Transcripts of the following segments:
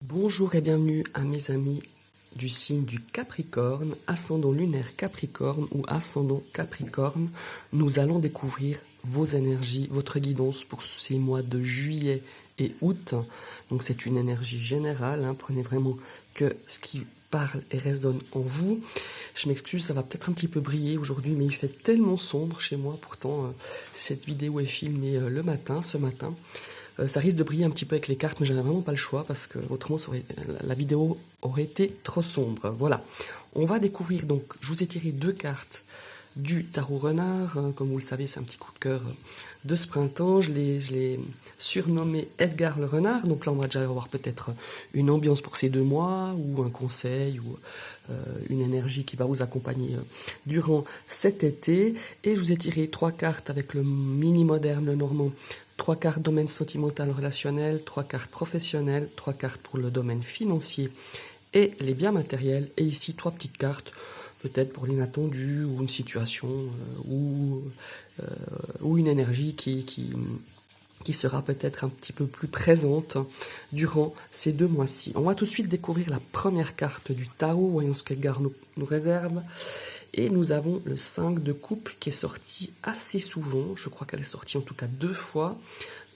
Bonjour et bienvenue à mes amis du signe du Capricorne, ascendant lunaire Capricorne ou ascendant Capricorne. Nous allons découvrir vos énergies, votre guidance pour ces mois de juillet et août. Donc c'est une énergie générale, prenez vraiment que ce qui parle et résonne en vous. Je m'excuse, ça va peut-être un petit peu briller aujourd'hui, mais il fait tellement sombre chez moi. Pourtant, cette vidéo est filmée ce matin. Ça risque de briller un petit peu avec les cartes, mais j'avais vraiment pas le choix parce que autrement la vidéo aurait été trop sombre. Voilà. On va découvrir donc, je vous ai tiré deux cartes du tarot renard. Comme vous le savez, c'est un petit coup de cœur de ce printemps. Je l'ai surnommé Edgar le renard. Donc là, on va déjà avoir peut-être une ambiance pour ces 2 mois ou un conseil ou une énergie qui va vous accompagner durant cet été. Et je vous ai tiré 3 cartes avec le mini moderne, le normand. 3 cartes domaine sentimental relationnel, 3 cartes professionnelles, 3 cartes pour le domaine financier et les biens matériels. Et ici, 3 petites cartes, peut-être pour l'inattendu ou une situation ou une énergie qui sera peut-être un petit peu plus présente durant ces 2 mois-ci. On va tout de suite découvrir la première carte du tarot. Voyons ce qu'Edgar nous réserve. Et nous avons le 5 de coupe qui est sorti assez souvent. Je crois qu'elle est sortie en tout cas 2 fois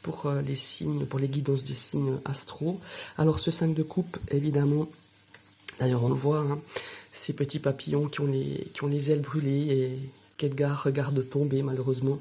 pour les signes, pour les guidances des signes astro. Alors ce 5 de coupe, évidemment, d'ailleurs on le voit, ces petits papillons qui ont les ailes brûlées et qu'Edgar regarde tomber malheureusement.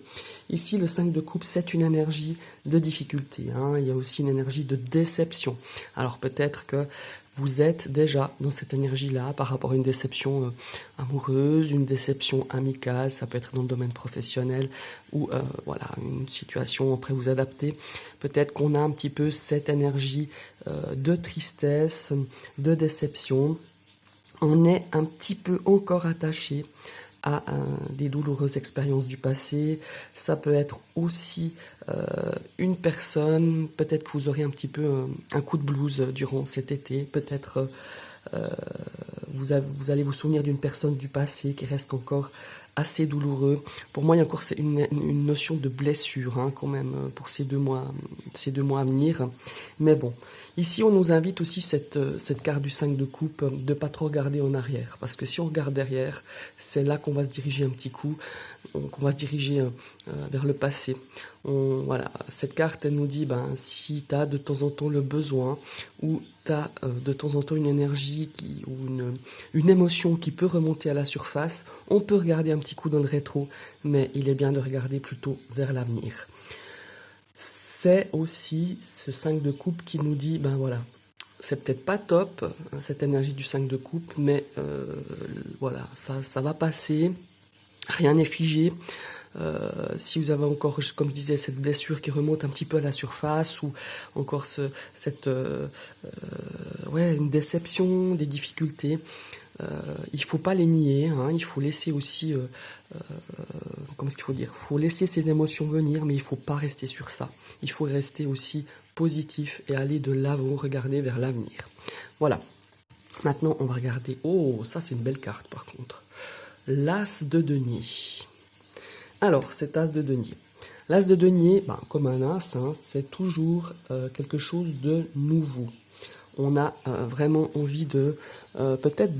Ici le 5 de coupe, c'est une énergie de difficulté. Il y a aussi une énergie de déception. Alors peut-être que vous êtes déjà dans cette énergie-là par rapport à une déception amoureuse, une déception amicale, ça peut être dans le domaine professionnel ou voilà, une situation après vous adapter. Peut-être qu'on a un petit peu cette énergie de tristesse, de déception. On est un petit peu encore attaché à des douloureuses expériences du passé. Ça peut être aussi une personne, peut-être que vous aurez un petit peu un coup de blues durant cet été, peut-être vous allez vous souvenir d'une personne du passé qui reste encore assez douloureux. Pour moi, il y a encore une notion de blessure quand même pour ces 2 mois à venir. Mais bon, ici on nous invite aussi cette carte du 5 de coupe de pas trop regarder en arrière. Parce que si on regarde derrière, c'est là qu'on va se diriger un petit coup, qu'on va se diriger vers le passé. Voilà, cette carte, elle nous dit, si tu as de temps en temps le besoin ou tu as de temps en temps une énergie ou une émotion qui peut remonter à la surface, on peut regarder un petit coup dans le rétro, mais il est bien de regarder plutôt vers l'avenir. C'est aussi ce 5 de coupe qui nous dit, voilà, c'est peut-être pas top, cette énergie du 5 de coupe, mais voilà, ça va passer, rien n'est figé. Si vous avez encore, comme je disais, cette blessure qui remonte un petit peu à la surface ou encore une déception, des difficultés, il faut pas les nier, il faut laisser aussi, comment est-ce qu'il faut dire, faut laisser ces émotions venir, mais il faut pas rester sur ça. Il faut rester aussi positif et aller de l'avant, regarder vers l'avenir. Voilà. Maintenant, on va regarder. Oh, ça c'est une belle carte par contre. L'As de denier. Alors, cet As de denier. L'As de denier, comme un As, c'est toujours quelque chose de nouveau. On a vraiment envie de, peut-être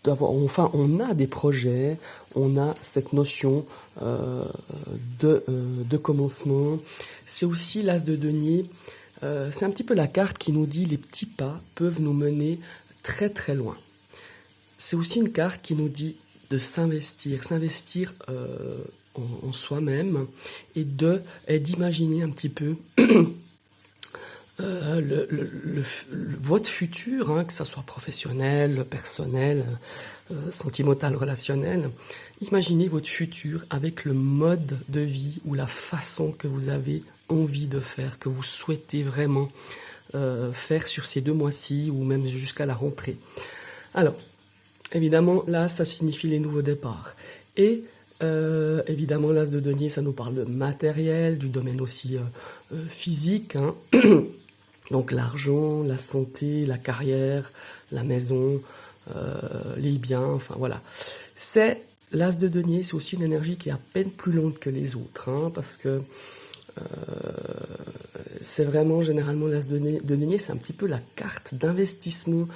d'avoir, enfin, on a des projets, on a cette notion de commencement. C'est aussi l'As de denier, c'est un petit peu la carte qui nous dit les petits pas peuvent nous mener très très loin. C'est aussi une carte qui nous dit de s'investir en soi-même et d'imaginer un petit peu votre futur, que ça soit professionnel, personnel, sentimental, relationnel. Imaginez votre futur avec le mode de vie ou la façon que vous avez envie de faire, que vous souhaitez vraiment faire sur ces 2 mois-ci ou même jusqu'à la rentrée. Alors, évidemment, là, ça signifie les nouveaux départs. Et évidemment, l'As de denier, ça nous parle de matériel, du domaine aussi physique. Donc l'argent, la santé, la carrière, la maison, les biens, enfin voilà. C'est l'As de denier, c'est aussi une énergie qui est à peine plus longue que les autres, parce que c'est vraiment généralement l'as de denier, c'est un petit peu la carte d'investissement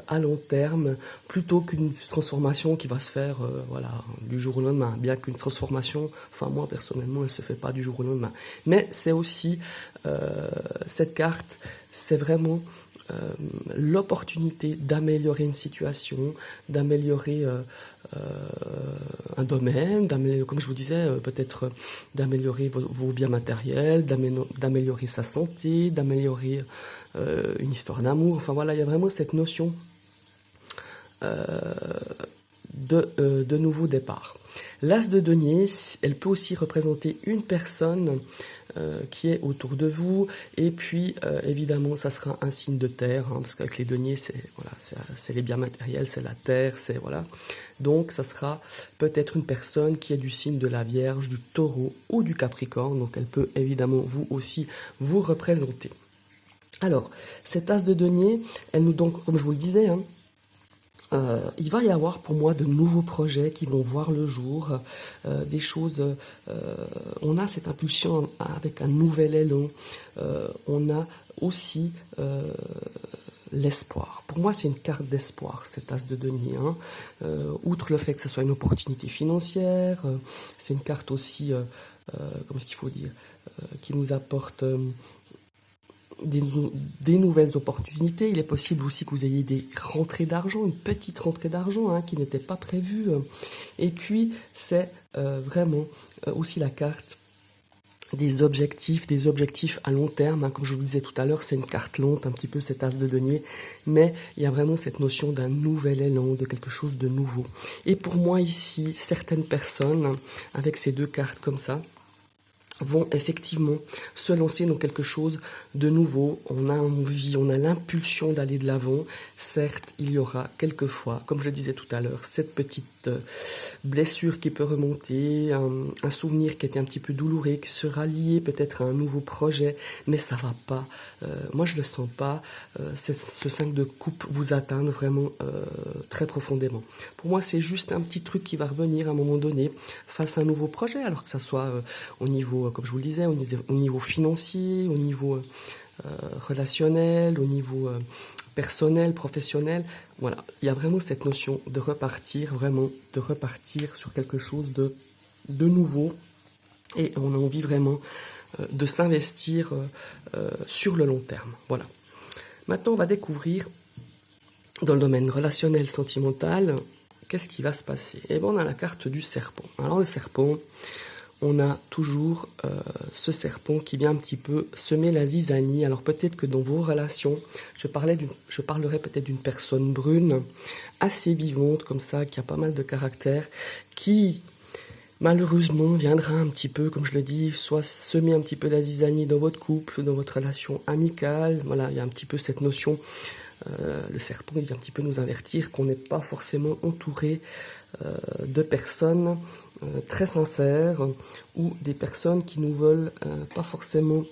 à long terme, plutôt qu'une transformation qui va se faire voilà, du jour au lendemain. Bien qu'une transformation, enfin moi personnellement, elle se fait pas du jour au lendemain. Mais c'est aussi, cette carte, c'est vraiment l'opportunité d'améliorer une situation, d'améliorer un domaine, comme je vous disais, peut-être d'améliorer vos biens matériels, d'améliorer sa santé, d'améliorer une histoire d'amour. Enfin voilà, il y a vraiment cette notion de nouveau départ. L'as de denier, elle peut aussi représenter une personne qui est autour de vous, et puis évidemment ça sera un signe de terre, hein, parce qu'avec les deniers c'est voilà, c'est les biens matériels, c'est la terre, c'est voilà. Donc ça sera peut-être une personne qui est du signe de la Vierge, du Taureau ou du Capricorne, donc elle peut évidemment vous aussi vous représenter. Alors, cette as de denier, elle nous donc, comme je vous le disais, hein, il va y avoir pour moi de nouveaux projets qui vont voir le jour, des choses, on a cette impulsion avec un nouvel élan, on a aussi l'espoir. Pour moi, c'est une carte d'espoir, cette as de denier. Hein. Outre le fait que ce soit une opportunité financière, c'est une carte aussi, comment est-ce qu'il faut dire, qui nous apporte des nouvelles opportunités. Il est possible aussi que vous ayez des rentrées d'argent, une petite rentrée d'argent hein, qui n'était pas prévue. Et puis, c'est vraiment aussi la carte des objectifs à long terme. Hein. Comme je vous le disais tout à l'heure, c'est une carte lente, un petit peu cette as de denier, mais il y a vraiment cette notion d'un nouvel élan, de quelque chose de nouveau. Et pour moi ici, certaines personnes, avec ces deux cartes comme ça, vont effectivement se lancer dans quelque chose de nouveau. On a envie, on a l'impulsion d'aller de l'avant. Certes, il y aura quelquefois, comme je disais tout à l'heure, cette petite blessure qui peut remonter, un souvenir qui était un petit peu douloureux, qui sera lié peut-être à un nouveau projet, mais ça va pas. Moi, je le sens pas. Ce 5 de coupe vous atteindre vraiment très profondément. Pour moi, c'est juste un petit truc qui va revenir à un moment donné face à un nouveau projet, alors que ça soit au niveau, comme je vous le disais, au niveau financier, au niveau relationnel, au niveau personnel, professionnel. Voilà, il y a vraiment cette notion de repartir, vraiment de repartir sur quelque chose de nouveau, et on a envie vraiment de s'investir sur le long terme. Voilà. Maintenant, on va découvrir dans le domaine relationnel, sentimental, qu'est-ce qui va se passer? Eh bien, on a la carte du serpent. Alors, le serpent, on a toujours ce serpent qui vient un petit peu semer la zizanie. Alors, peut-être que dans vos relations, je parlerai peut-être d'une personne brune, assez vivante, comme ça, qui a pas mal de caractère, qui malheureusement viendra un petit peu, comme je le dis, soit semer un petit peu la zizanie dans votre couple, dans votre relation amicale. Voilà, il y a un petit peu cette notion. Le serpent, il vient un petit peu nous avertir qu'on n'est pas forcément entouré de personnes très sincères ou des personnes qui nous veulent pas forcément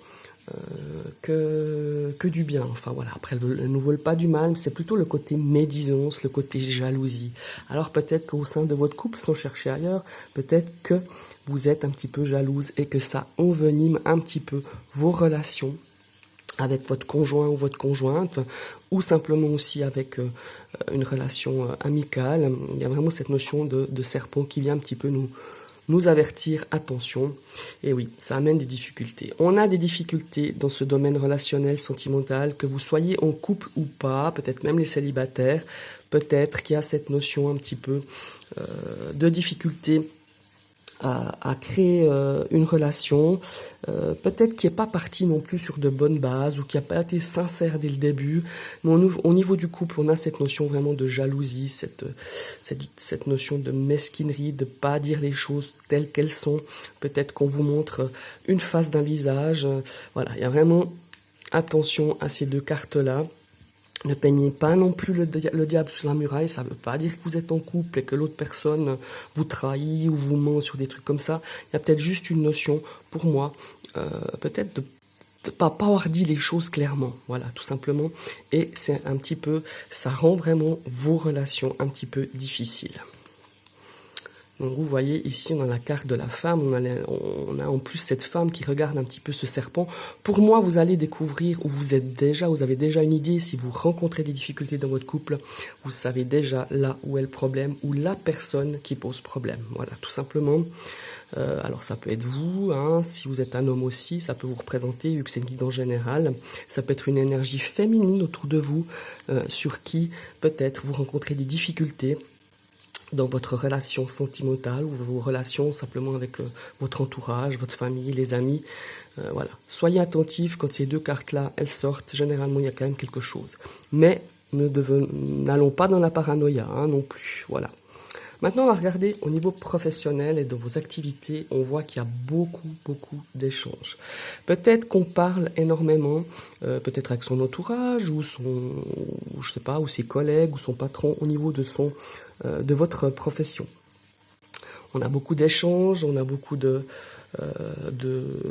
que du bien. Enfin voilà, après elles nous veulent pas du mal, mais c'est plutôt le côté médisance, le côté jalousie. Alors peut-être qu'au sein de votre couple, sans chercher ailleurs, peut-être que vous êtes un petit peu jalouse et que ça envenime un petit peu vos relations avec votre conjoint ou votre conjointe, ou simplement aussi avec une relation amicale. Il y a vraiment cette notion de serpent qui vient un petit peu nous avertir, attention. Et oui, ça amène des difficultés. On a des difficultés dans ce domaine relationnel, sentimental, que vous soyez en couple ou pas, peut-être même les célibataires, peut-être qu'il y a cette notion un petit peu de difficulté à créer une relation, peut-être qui n'est pas partie non plus sur de bonnes bases ou qui n'a pas été sincère dès le début. Mais au niveau du couple, on a cette notion vraiment de jalousie, cette notion de mesquinerie, de pas dire les choses telles qu'elles sont. Peut-être qu'on vous montre une face d'un visage. Voilà, il y a vraiment attention à ces deux cartes-là. Ne peignez pas non plus le diable sur la muraille, ça ne veut pas dire que vous êtes en couple et que l'autre personne vous trahit ou vous ment sur des trucs comme ça. Il y a peut-être juste une notion, pour moi, peut-être de pas avoir dit les choses clairement, voilà, tout simplement. Et c'est un petit peu, ça rend vraiment vos relations un petit peu difficiles. Donc vous voyez ici on a la carte de la femme, on a en plus cette femme qui regarde un petit peu ce serpent. Pour moi vous allez découvrir, ou vous avez déjà une idée, si vous rencontrez des difficultés dans votre couple, vous savez déjà là où est le problème, ou la personne qui pose problème. Voilà, tout simplement. Alors ça peut être vous, hein, si vous êtes un homme aussi, ça peut vous représenter, vu que c'est une guidance générale. Ça peut être une énergie féminine autour de vous, sur qui peut-être vous rencontrez des difficultés dans votre relation sentimentale ou vos relations simplement avec votre entourage, votre famille, les amis. Voilà. Soyez attentifs quand ces deux cartes-là, elles sortent. Généralement, il y a quand même quelque chose. Mais n'allons pas dans la paranoïa, hein, non plus. Voilà. Maintenant, on va regarder au niveau professionnel et de vos activités. On voit qu'il y a beaucoup d'échanges. Peut-être qu'on parle énormément, peut-être avec son entourage ou je sais pas, ou ses collègues ou son patron au niveau de votre profession. On a beaucoup d'échanges, on a beaucoup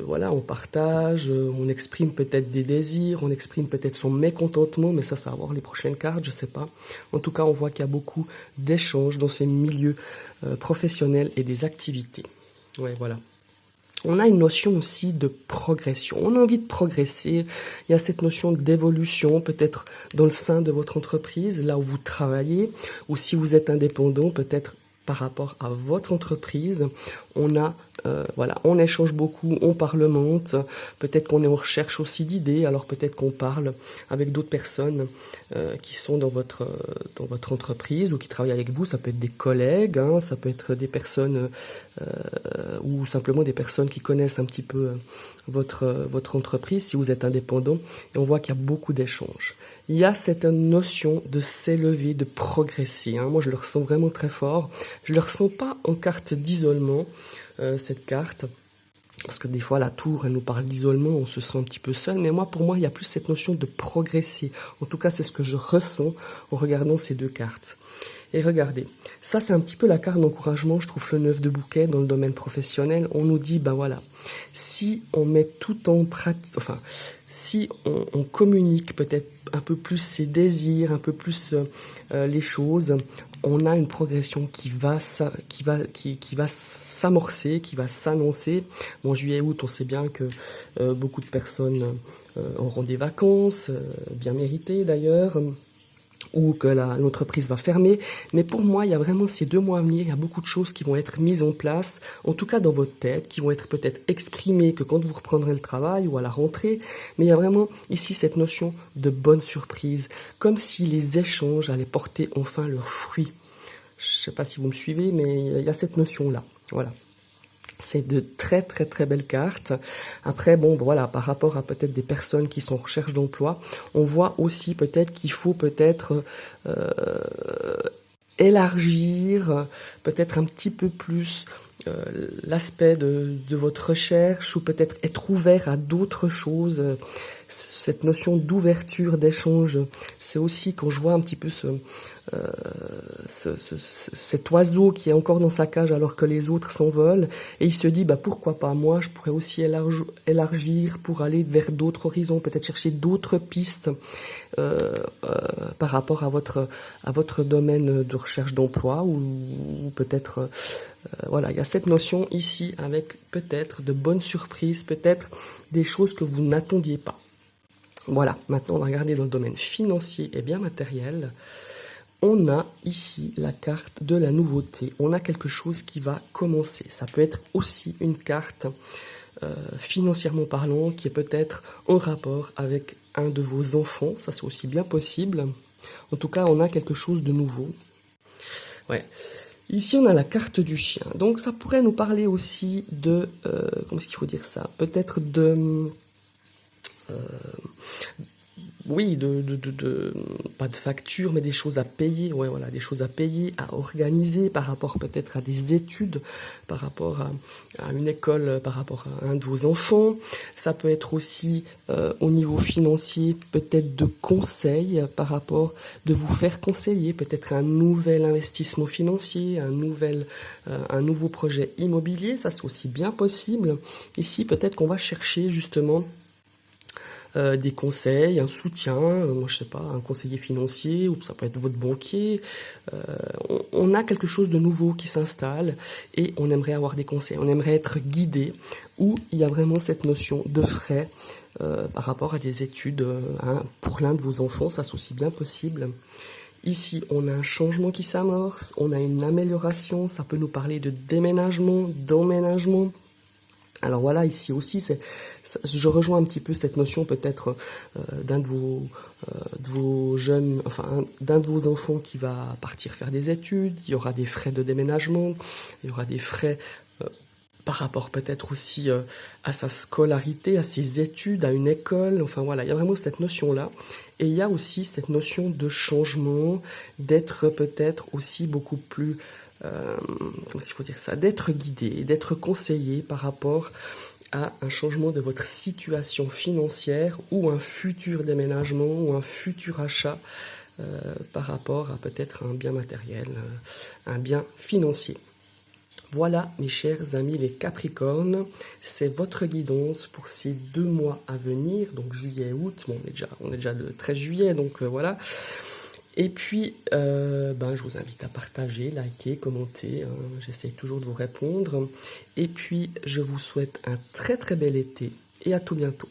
voilà, on partage, on exprime peut-être des désirs, on exprime peut-être son mécontentement, mais ça va voir les prochaines cartes, je sais pas. En tout cas, on voit qu'il y a beaucoup d'échanges dans ces milieux professionnels et des activités. Ouais, voilà. On a une notion aussi de progression. On a envie de progresser. Il y a cette notion d'évolution, peut-être dans le sein de votre entreprise, là où vous travaillez, ou si vous êtes indépendant, peut-être par rapport à votre entreprise. Voilà, on échange beaucoup, on parlemente. Peut-être qu'on est en recherche aussi d'idées. Alors peut-être qu'on parle avec d'autres personnes qui sont dans votre entreprise ou qui travaillent avec vous. Ça peut être des collègues, hein, ça peut être des personnes ou simplement des personnes qui connaissent un petit peu votre entreprise si vous êtes indépendant. Et on voit qu'il y a beaucoup d'échanges. Il y a cette notion de s'élever, de progresser. Hein. Moi, je le ressens vraiment très fort. Je le ressens pas en carte d'isolement, cette carte. Parce que des fois, la tour, elle nous parle d'isolement, on se sent un petit peu seul. Mais pour moi, il y a plus cette notion de progresser. En tout cas, c'est ce que je ressens en regardant ces deux cartes. Et regardez, ça c'est un petit peu la carte d'encouragement, je trouve le 9 de bouquet dans le domaine professionnel. On nous dit, ben voilà, si on met tout en pratique, enfin, si on communique peut-être un peu plus ses désirs, un peu plus les choses, on a une progression qui va s'amorcer, qui va s'annoncer. En juillet, août, on sait bien que beaucoup de personnes auront des vacances, bien méritées d'ailleurs, ou que l'entreprise va fermer. Mais pour moi, il y a vraiment ces 2 mois à venir, il y a beaucoup de choses qui vont être mises en place, en tout cas dans votre tête, qui vont être peut-être exprimées que quand vous reprendrez le travail ou à la rentrée. Mais il y a vraiment ici cette notion de bonne surprise, comme si les échanges allaient porter enfin leurs fruits. Je ne sais pas si vous me suivez, mais il y a cette notion-là. Voilà. C'est de très belles cartes. Après, bon, voilà, par rapport à peut-être des personnes qui sont en recherche d'emploi, on voit aussi peut-être qu'il faut peut-être élargir peut-être un petit peu plus l'aspect de votre recherche, ou peut-être être ouvert à d'autres choses. Cette notion d'ouverture, d'échange, c'est aussi quand je vois un petit peu cet oiseau qui est encore dans sa cage alors que les autres s'envolent, et il se dit bah pourquoi pas moi, je pourrais aussi élargir pour aller vers d'autres horizons, peut-être chercher d'autres pistes par rapport à votre domaine de recherche d'emploi, ou peut-être voilà, il y a cette notion ici avec peut-être de bonnes surprises, peut-être des choses que vous n'attendiez pas. Voilà, maintenant on va regarder dans le domaine financier et bien matériel. On a ici la carte de la nouveauté. On a quelque chose qui va commencer. Ça peut être aussi une carte financièrement parlant qui est peut-être en rapport avec un de vos enfants. Ça c'est aussi bien possible. En tout cas, on a quelque chose de nouveau. Ouais. Ici, on a la carte du chien. Donc, ça pourrait nous parler aussi de... comment est-ce qu'il faut dire ça? Peut-être de... oui, pas de facture, mais des choses à payer. Ouais, voilà, des choses à payer, à organiser par rapport peut-être à des études, par rapport à une école, par rapport à un de vos enfants. Ça peut être aussi au niveau financier, peut-être de conseils par rapport de vous faire conseiller, peut-être un nouvel investissement financier, un nouveau projet immobilier. Ça, c'est aussi bien possible. Ici, peut-être qu'on va chercher justement des conseils, un soutien, moi je sais pas, un conseiller financier, ou ça peut être votre banquier. On a quelque chose de nouveau qui s'installe et on aimerait avoir des conseils, on aimerait être guidé, où il y a vraiment cette notion de frais par rapport à des études pour l'un de vos enfants, ça c'est aussi bien possible. Ici, on a un changement qui s'amorce, on a une amélioration, ça peut nous parler de déménagement, d'emménagement. Alors voilà, ici aussi, je rejoins un petit peu cette notion peut-être d'un de vos jeunes, enfin d'un de vos enfants qui va partir faire des études. Il y aura des frais de déménagement, il y aura des frais par rapport peut-être aussi à sa scolarité, à ses études, à une école. Enfin voilà, il y a vraiment cette notion-là. Et il y a aussi cette notion de changement, d'être peut-être aussi beaucoup plus comment il faut dire ça, d'être guidé, d'être conseillé par rapport à un changement de votre situation financière ou un futur déménagement ou un futur achat par rapport à peut-être un bien matériel, un bien financier. Voilà mes chers amis les Capricornes, c'est votre guidance pour ces 2 mois à venir, donc juillet, août, bon, on est déjà le 13 juillet, donc voilà. Et puis, je vous invite à partager, liker, commenter. J'essaie toujours de vous répondre. Et puis, je vous souhaite un très très bel été et à tout bientôt.